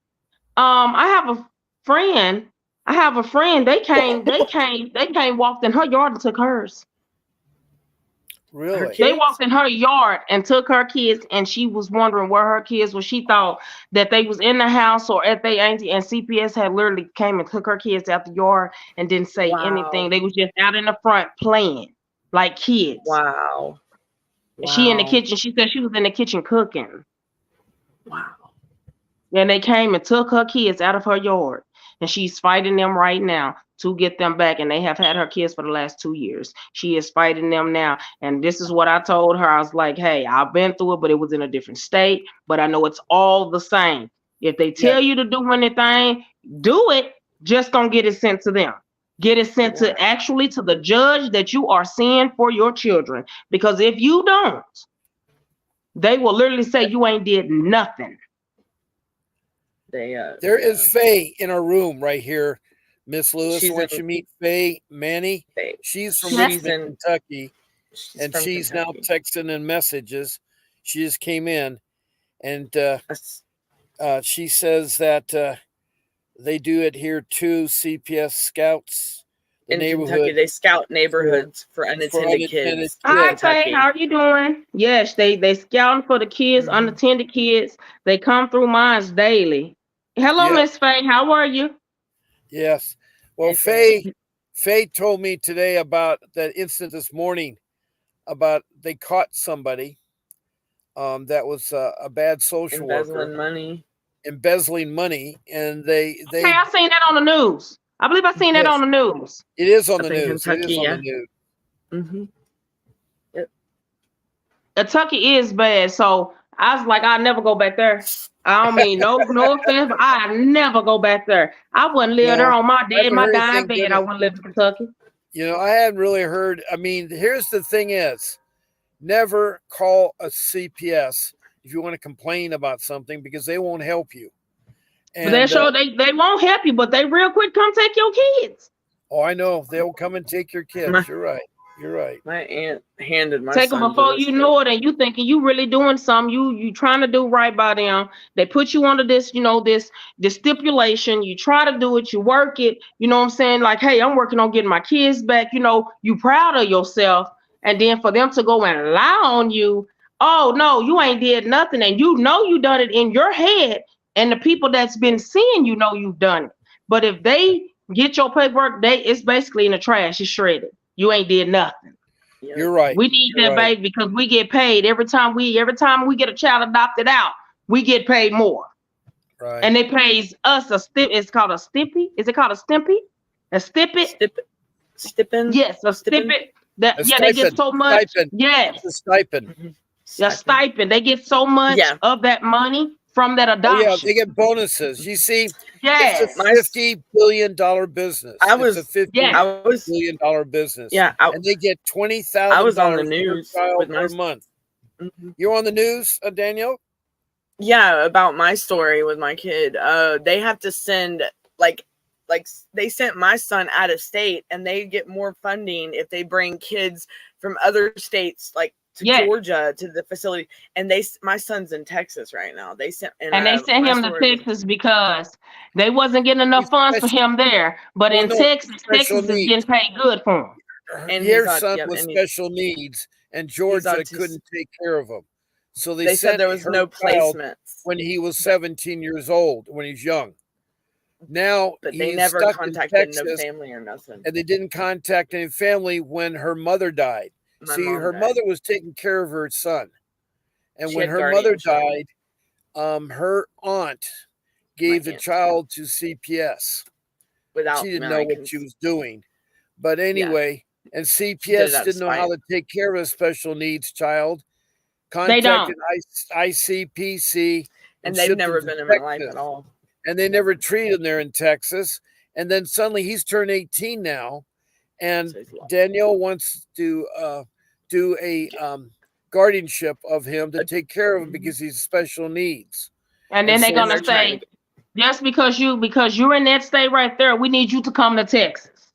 I have a friend. They came, walked in her yard and took hers. Really? They walked in her yard and took her kids, and she was wondering where her kids were. She thought that they was in the house or at their auntie, and CPS had literally came and took her kids out the yard and didn't say anything. They was just out in the front playing like kids. Wow. She in the kitchen. She said she was in the kitchen cooking. Wow. And they came and took her kids out of her yard, and she's fighting them right now to get them back. And they have had her kids for the last 2 years. She is fighting them now. And this is what I told her. I was like, hey, I've been through it, but it was in a different state. But I know it's all the same. If they tell you to do anything, do it. Just don't get it sent to them. Get it sent to actually to the judge that you are seeing for your children. Because if you don't, they will literally say you ain't did nothing. There is Faye in our room right here, Miss Lewis. Once you meet Faye Manny, she's from Richmond, Kentucky, and she's now texting in messages. She just came in, and she says that they do it here too. CPS scouts in Kentucky. They scout neighborhoods for unattended kids. Hi, Faye. How are you doing? Yes, they scouting for the kids, unattended kids. They come through mines daily. Hello, Miss Faye. How are you? Yes. Well, Faye told me today about that incident this morning about they caught somebody that was a bad social worker. Embezzling money. And they hey, I seen that on the news. I believe I seen that on the news. It is on the news. Kentucky, it is on the news. Mm-hmm. Yep. Kentucky is bad, so I was like, I'll never go back there. I don't mean no offense, but I never go back there. I wouldn't live there on my dying bed. I wouldn't live in Kentucky. You know, I hadn't really heard. I mean, here's the thing is, never call a CPS if you want to complain about something because they won't help you. And they won't help you, but they real quick come take your kids. Oh, I know. They'll come and take your kids. You're right. You're right. My aunt handed my take son them before you know it, and you thinking you really doing something. You trying to do right by them. They put you under this, this stipulation. You try to do it. You work it. You know what I'm saying? Like, hey, I'm working on getting my kids back. You proud of yourself, and then for them to go and lie on you. Oh no, you ain't did nothing, and you done it in your head. And the people that's been seeing you've done it. But if they get your paperwork, it's basically in the trash. It's shredded. You ain't did nothing. You're right. We need that, baby, because we get paid every time we get a child adopted out. We get paid more. Right. And it pays us it's called a stimpy. Is it called a stimpy? A stippet? Stipend? Yes, a stippet. They get so much. Stipend. Yes. It's a stipend. Mm-hmm. A stipend. They get so much of that money from that adoption. Oh, yeah, they get bonuses. You see, yes. It's a $50 billion business. It's a $50 billion business. Yeah, and they get $20,000. I was on the news per month. Mm-hmm. You're on the news, Danielle? Yeah, about my story with my kid. They have to send like they sent my son out of state, and they get more funding if they bring kids from other states, like to Georgia, to the facility. And my son's in Texas right now. They sent him to Texas because they wasn't getting enough funds for him there. But in Texas is getting paid good for him. And your son with special needs, and Georgia couldn't take care of him. So they said there was no placements when he was 17 years old, when he's young. Now, but they never contacted no family or nothing. And they didn't contact any family when her mother died. Her mother was taking care of her son. And when her mother died, her aunt gave the child to CPS. She didn't know what she was doing. But anyway, and CPS didn't know how to take care of a special needs child. Contacted ICPC. And they've never been in my life at all. And they never treated him there in Texas. And then suddenly he's turned 18 now. And Danielle wants to do a guardianship of him to take care of him because he's special needs. And then they're gonna say, just because you're in that state right there, we need you to come to Texas.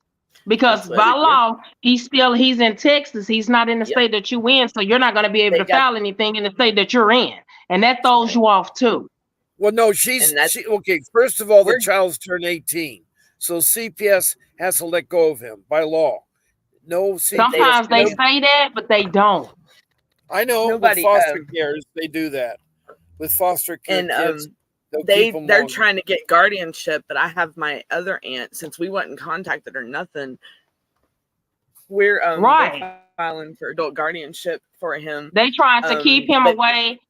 Because by law, he's in Texas. He's not in the state that you in, so you're not going to be able to file anything in the state that you're in, and that throws you off too. Well, no, okay. First of all, the child's turned 18, so CPS has to let go of him by law. No, CPS, sometimes they say that, but they don't. I know. With foster cares, they do that. With foster care kids, they're trying to get guardianship, but I have my other aunt, since we wasn't contacted or nothing, we're filing for adult guardianship for him. They trying to keep him away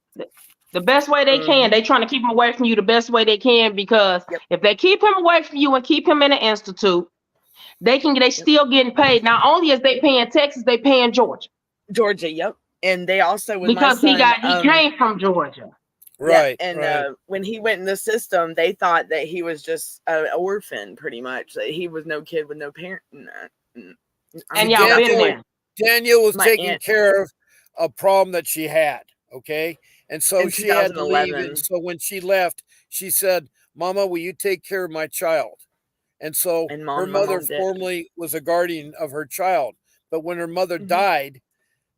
the best way they can. They trying to keep him away from you the best way they can, because if they keep him away from you and keep him in an institute, they still getting paid. Not only is they paying Texas, they paying Georgia. And they also because he came from Georgia. Right. And when he went in the system, they thought that he was just an orphan, pretty much. That he was no kid with no parent. And y'all been there. Danielle was taking care of a problem that she had. Okay. And so she had to leave. And so when she left, she said, "Mama, will you take care of my child?" And so her mother formerly was a guardian of her child. But when her mother died,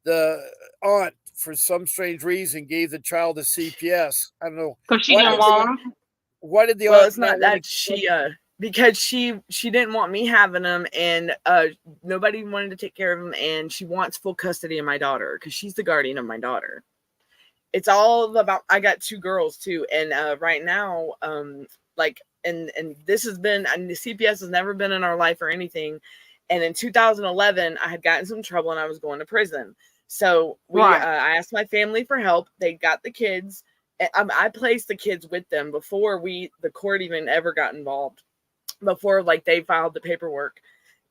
the aunt, for some strange reason, gave the child to CPS. I don't know. Because she didn't want him. Why did the aunt? It's not that because she didn't want me having him, and nobody wanted to take care of him, and she wants full custody of my daughter because she's the guardian of my daughter. It's all about. I got 2 girls too, and right now, and this has been, and the CPS has never been in our life or anything. And in 2011, I had gotten some trouble and I was going to prison. So I asked my family for help. They got the kids. I placed the kids with them before the court even ever got involved, before they filed the paperwork.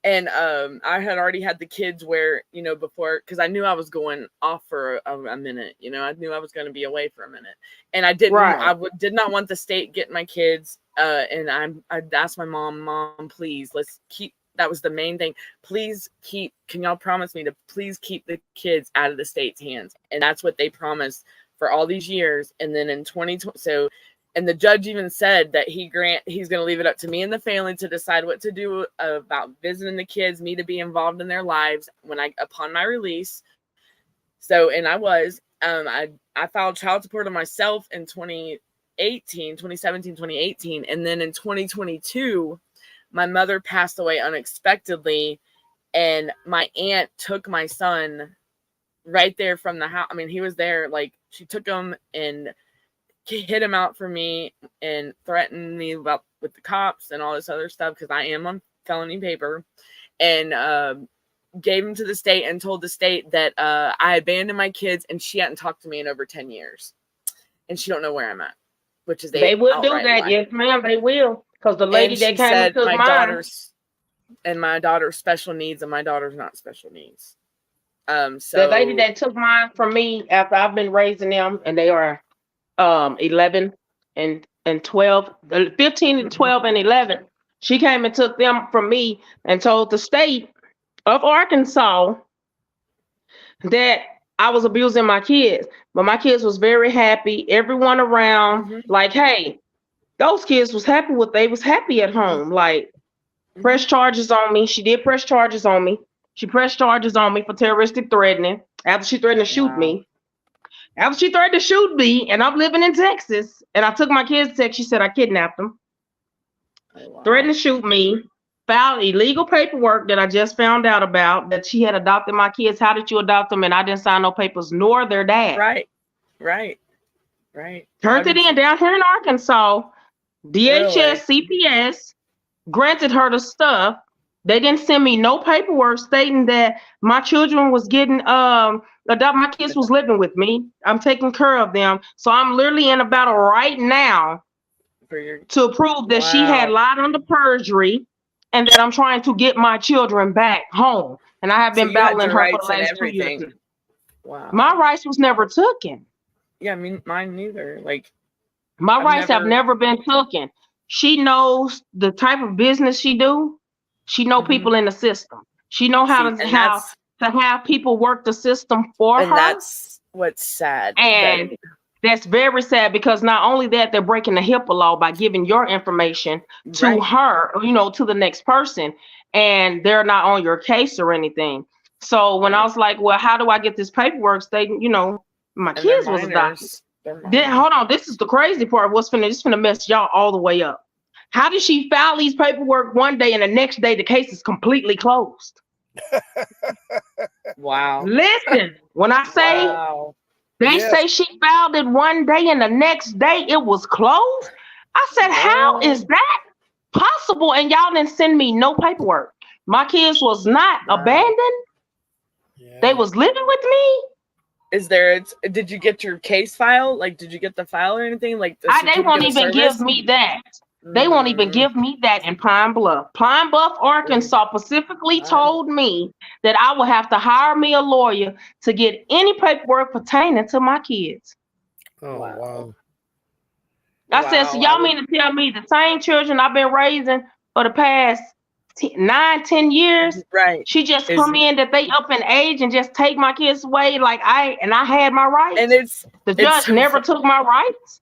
And I had already had the kids where, before, because I knew I was going off for a minute, I knew I was going to be away for a minute. And I did not want the state getting my kids. And I asked my mom, please, let's keep. That was the main thing. Please can y'all promise me to please keep the kids out of the state's hands? And that's what they promised for all these years. And then in 2020, and the judge even said that he's going to leave it up to me and the family to decide what to do about visiting the kids, me to be involved in their lives upon my release. So, and I filed child support on myself in 2017, 2018. And then in 2022, my mother passed away unexpectedly, and my aunt took my son right there from the house. I mean, he was there. She took him and hid him out for me and threatened me with the cops and all this other stuff because I am on felony paper, and gave him to the state and told the state that I abandoned my kids and she hadn't talked to me in over 10 years, and she don't know where I'm at. Which is they will do that, lie. Yes, ma'am, they will. Because the lady that came and took my daughter's special needs, and my daughter's not special needs. So the lady that took mine from me after I've been raising them, and they are 11 and 12, 15 and 12 and 11. She came and took them from me and told the state of Arkansas that I was abusing my kids, but my kids was very happy. Everyone around, hey. Those kids was happy they was happy at home. Press charges on me. She did press charges on me. She pressed charges on me for terroristic threatening after she threatened to shoot me. After she threatened to shoot me, and I'm living in Texas, and I took my kids to Texas, she said I kidnapped them. Threatened to shoot me. Filed illegal paperwork that I just found out about, that she had adopted my kids. How did you adopt them? And I didn't sign no papers, nor their dad. Right. Turned it in down here in Arkansas. DHS, CPS granted her the stuff. They didn't send me no paperwork stating that my children was getting my kids was living with me. I'm taking care of them. So I'm literally in a battle right now to prove that she had lied under perjury and that I'm trying to get my children back home. And I have been battling her for the last 2 years. Wow. My rights was never taken. Yeah, I mean, mine neither. My rights have never been taken. She knows the type of business she do. She know people in the system. She know how to have people work the system for her. And that's what's sad. And that's very sad, because not only that, they're breaking the HIPAA law by giving your information to her, to the next person. and they're not on your case or anything. So when I was like, well, how do I get this paperwork stating, my kids was adopted. Then hold on, this is the crazy part. This finna mess y'all all the way up. How did she file these paperwork one day and the next day the case is completely closed? Wow. Listen, when I say they say she filed it one day and the next day it was closed, I said, how is that possible? And y'all didn't send me no paperwork. My kids was not abandoned. Yeah. They was living with me. Did you get your case file? Like, did you get the file or anything? Like, they won't even give me that. They won't even give me that in Pine Bluff. Pine Bluff, Arkansas specifically told me that I would have to hire me a lawyer to get any paperwork pertaining to my kids. Oh, wow. I said, so y'all mean to tell me the same children I've been raising for the past 9-10 years? Right. She just come in that they up in age and just take my kids away like I had my rights. And the judge never took my rights.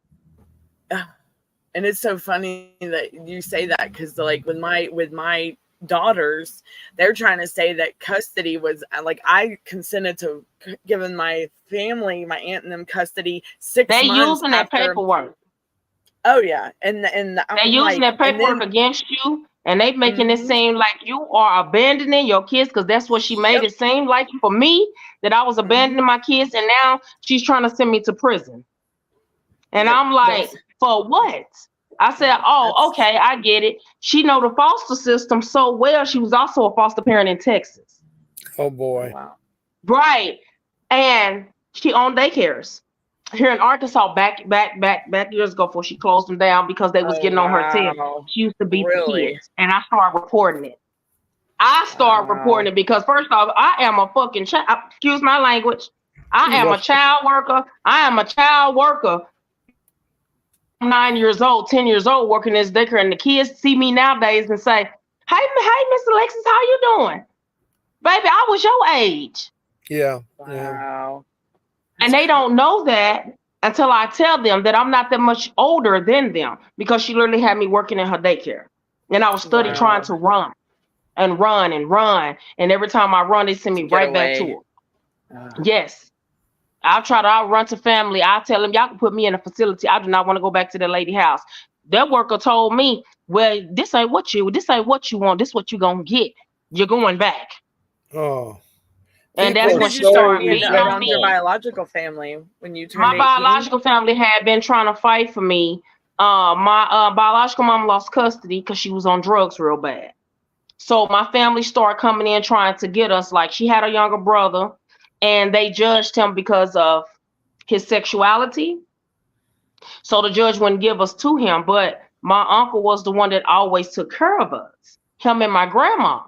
And it's so funny that you say that, because like with my daughters, they're trying to say that custody was like, I consented to giving my family, my aunt and them, custody 6 months. They using that paperwork. Oh yeah, and they're using that paperwork against you, and they making it seem like you are abandoning your kids, because that's what she made it seem like for me, that I was abandoning my kids, and now she's trying to send me to prison. And I'm like, for what? I said, oh, okay, I get it. She know the foster system so well. She was also a foster parent in Texas. Oh boy. Wow. Right. And she owned daycares here in Arkansas back years ago before she closed them down because they was getting on her tail. She used to beat the kids. And I started reporting it. Reporting it because, first off, I am a fucking child. Excuse my language. I am a child worker. I'm 9 years old, 10 years old, working this daycare, and the kids see me nowadays and say, hey, Miss Alexis, how you doing? Baby, I was your age. Yeah. Wow. And they don't know that until I tell them that I'm not that much older than them, because she literally had me working in her daycare. And I was trying to run. And every time I run, they send me right back to her. Yes. I'll run to family. I'll tell them, y'all can put me in a facility. I do not want to go back to the lady house. That worker told me, well, this ain't what you want. This what you gonna get. You're going back. Oh. And that's when she started beating on me. Your biological family, when you turned my 18? Biological family had been trying to fight for me. My biological mom lost custody because she was on drugs real bad. So my family started coming in trying to get us. Like, she had a younger brother, and they judged him because of his sexuality. So the judge wouldn't give us to him. But my uncle was the one that always took care of us, him and my grandma.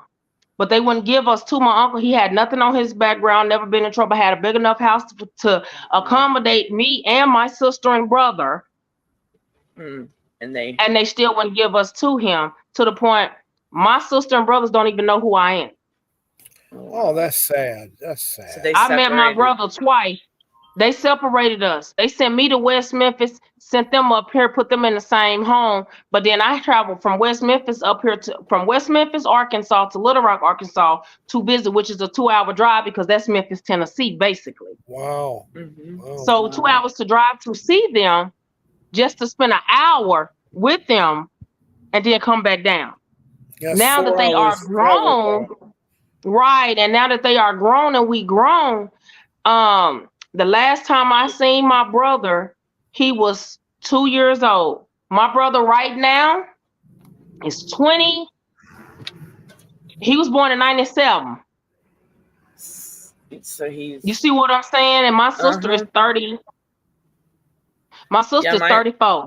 But they wouldn't give us to my uncle. He had nothing on his background, never been in trouble, had a big enough house to accommodate me and my sister and brother. And they still wouldn't give us to him, to the point my sister and brothers don't even know who I am. Oh, that's sad. That's sad. So I met my brother twice. They separated us. They sent me to West Memphis, sent them up here, put them in the same home. But then I traveled from West Memphis from West Memphis, Arkansas to Little Rock, Arkansas to visit, which is a 2-hour drive because that's Memphis, Tennessee, basically. Wow. So 2 hours to drive to see them, just to spend an hour with them and then come back down. Yes, now that they are grown, right, and now that they are grown and we grown, the last time I seen my brother, he was 2 years old. My brother right now is 20. He was born in 97. So you see what I'm saying? And my sister is 30. My sister's 34.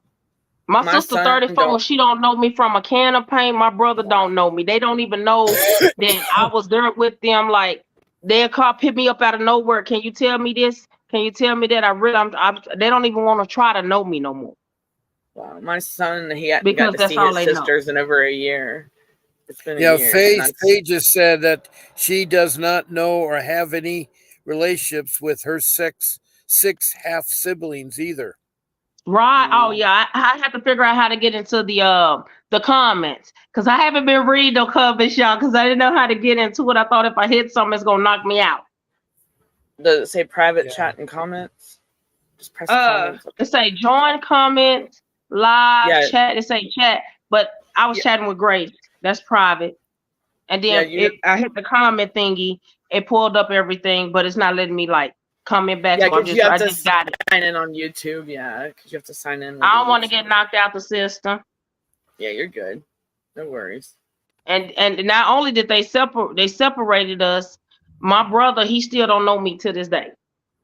My sister 34, she don't know me from a can of paint. My brother don't know me. They don't even know that I was there with them. Like, they'll pick me up out of nowhere. Can you tell me this? Can you tell me that? They don't even want to try to know me no more. Wow, my son, he hadn't got to see his sisters in over a year. It's been a year. Faye just said that she does not know or have any relationships with her six half siblings either. Right. Oh yeah. I have to figure out how to get into the comments because I haven't been reading the comments, y'all, because I didn't know how to get into it. I thought if I hit something, it's gonna knock me out. Does it say private chat and comments? Just press comments. It say join comments, live chat. It say chat, but I was chatting with Grace. That's private. And then I hit the comment thingy. It pulled up everything, but it's not letting me like comment back. Yeah, so because you have to sign in on YouTube. Yeah, because you have to sign in. I don't want to get knocked out the system. Yeah, you're good. No worries. And not only did they separated us. My brother, he still don't know me to this day.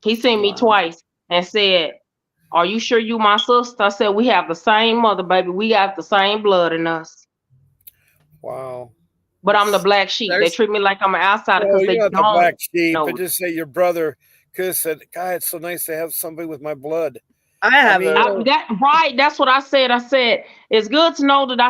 He seen me twice and said, "Are you sure you my sister?" I said, "We have the same mother, baby. We got the same blood in us." Wow. But I'm the black sheep. They treat me like I'm an outsider because they don't the black sheep. But just say your brother could have said, "God, it's so nice to have somebody with my blood." That's what I said. I said it's good to know that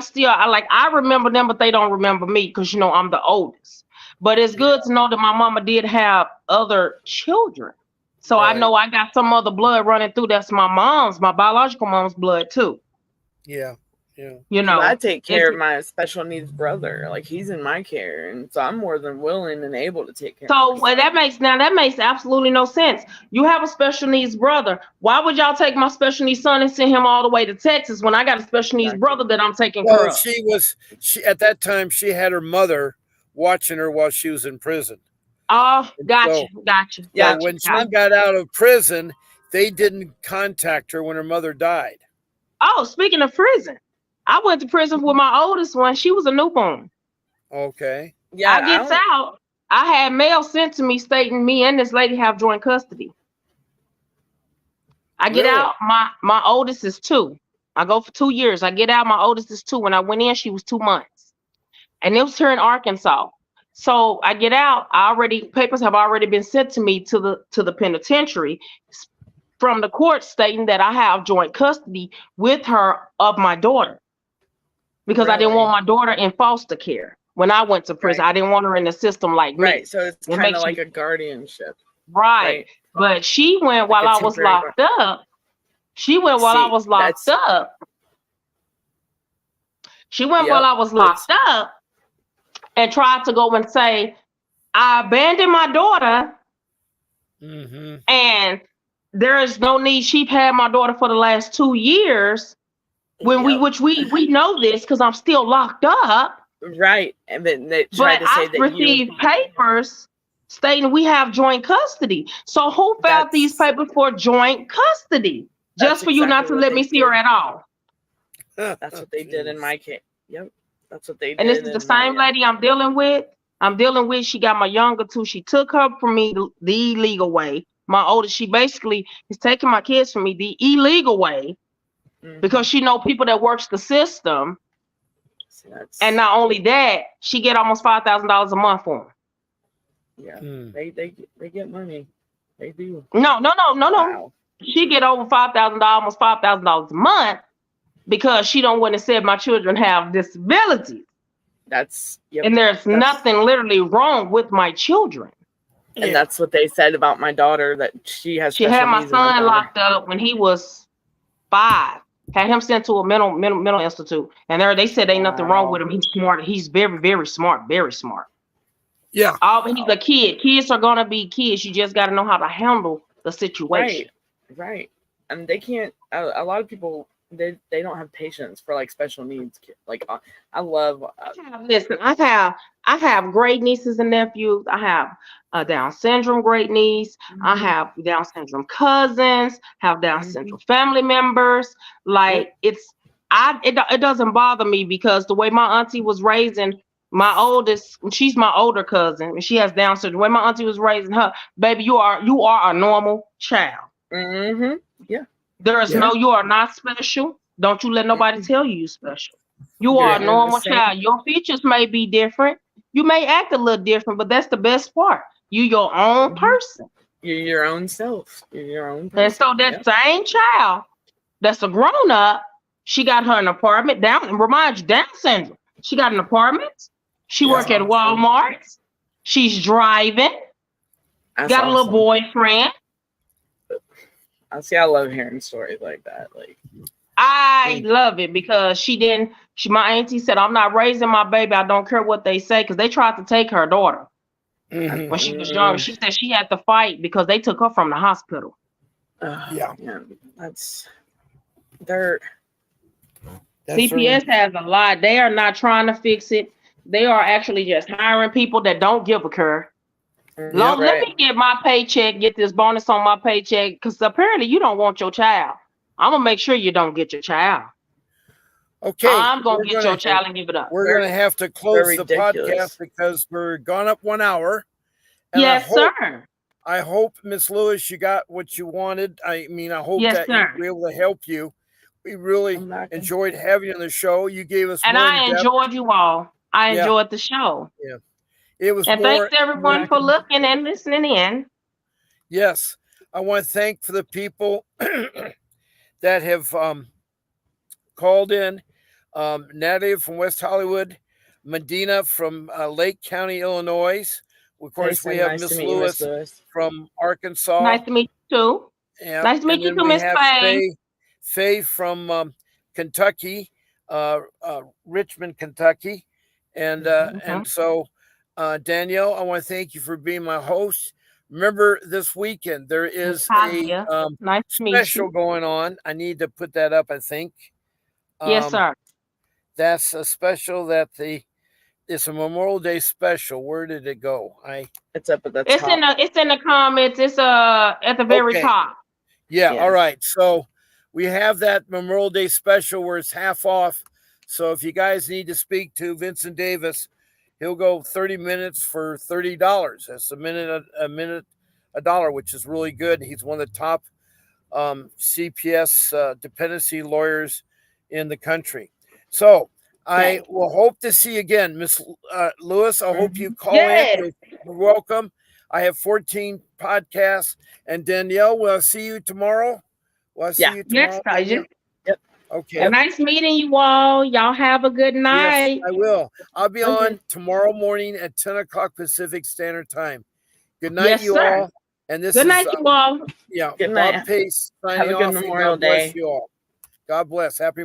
I remember them, but they don't remember me because I'm the oldest. But it's good to know that my mama did have other children, so I know I got some other blood running through. That's my biological mom's blood too. Yeah. I take care of my special needs brother. Like he's in my care, and so I'm more than willing and able to take care. So that makes absolutely no sense. You have a special needs brother. Why would y'all take my special needs son and send him all the way to Texas when I got a special needs brother that I'm taking care of? She at that time she had her mother watching her while she was in prison. Oh, gotcha. Yeah, when she got out of prison, they didn't contact her when her mother died. Oh, speaking of prison. I went to prison with my oldest one. She was a newborn. Okay. Yeah. I gets out. I had mail sent to me stating me and this lady have joint custody. I get out. My oldest is 2. I go for 2 years. I get out. My oldest is 2. When I went in, she was 2 months. And it was here in Arkansas. So I get out. Papers have already been sent to me to the penitentiary from the court stating that I have joint custody with her of my daughter. Because I didn't want my daughter in foster care when I went to prison. I didn't want her in the system like me. Right. So it's kind of like a guardianship. Right. But she went while I was locked up. She went while I was locked up. She went while I was locked up and tried to go and say, I abandoned my daughter. Mm-hmm. And there is no need. She's had my daughter for the last 2 years. Which we know this because I'm still locked up. Right. And then they tried to say that received papers stating we have joint custody. So who filed these papers for joint custody? Just for you not to let me see her at all. That's what they did in my case. Yep. That's what they did. And this is the same lady I'm dealing with. She got my younger 2. She took her from me the illegal way. My oldest, she basically is taking my kids from me the illegal way. Because she know people that works the system, and not only that, she get almost $5,000 a month for them. Yeah, they get money. They do. No. Wow. She get over $5,000, almost $5,000 a month, because she don't want to say my children have disabilities. And there's nothing literally wrong with my children. And that's what they said about my daughter, that she has. She had my son locked up when he was 5. Had him sent to a mental institute, and they said ain't nothing wrong with him. He's smart. He's very, very smart. Very smart. Yeah. He's a kid. Kids are gonna be kids. You just got to know how to handle the situation. Right. And they can't. A lot of people they don't have patience for like special needs kids. Like I love. Listen, I have great nieces and nephews. I have a Down syndrome great niece. Mm-hmm. I have Down syndrome cousins. Have Down syndrome family members. Like it doesn't bother me because the way my auntie was raising my oldest, she's my older cousin, and she has Down syndrome. The way my auntie was raising her, baby, you are a normal child. Mm-hmm. Yeah. There is you are not special. Don't you let nobody tell you're special. You are a normal child. Your features may be different. You may act a little different, but that's the best part. You're your own person. You're your own self. You're your own person. And so that same child that's a grown up, she got her an apartment Down syndrome. She got an apartment. She work at Walmart. She's driving. Got a little boyfriend. I love hearing stories like that. Like, I love it because my auntie said, I'm not raising my baby. I don't care what they say, because they tried to take her daughter when she was young. She said she had to fight because they took her from the hospital. Yeah. That's dirt. CPS has a lot. They are not trying to fix it. They are actually just hiring people that don't give a care. Let me get my paycheck, get this bonus on my paycheck, because apparently you don't want your child. I'm gonna make sure you don't get your child. Okay, I'm gonna get your child and give it up. We're gonna have to close the podcast because we're gone up 1 hour. And yes, sir. I hope, Miss Lewis, you got what you wanted. I mean, I hope that we'll be able to help you. We really enjoyed having you on the show. You gave us and I enjoyed you all. I enjoyed the show. Yeah. It was and thanks everyone for looking and listening in. Yes. I want to thank for the people that have called in. Natalie from West Hollywood, Medina from Lake County, Illinois. Of course, we have Miss Lewis from Arkansas. Nice to meet you too. Yeah. Nice to meet you too, Miss Faye. Faye from Kentucky, Richmond, Kentucky. And so, Danielle, I want to thank you for being my host. Remember, this weekend there is a special going on. I need to put that up, I think. Yes, sir. That's a special it's a Memorial Day special. Where did it go? It's up at the top. It's in the comments. It's at the very top. Yeah. All right. So we have that Memorial Day special where it's half off. So if you guys need to speak to Vincent Davis, he'll go 30 minutes for $30. That's a minute, $1, which is really good. He's one of the top CPS dependency lawyers in the country. So I will hope to see you again, Miss Lewis. I hope you call in. You're welcome. I have 14 podcasts. And Danielle, will I see you tomorrow? Will I see you tomorrow? Yes, yep. Okay. And nice meeting you all. Y'all have a good night. Yes, I will. I'll be on tomorrow morning at 10 o'clock Pacific Standard Time. Good night, you all. And this good night, you all. Yeah. Good Bob night. Pace signing have a good off. Memorial God bless Day. you all. God bless. Happy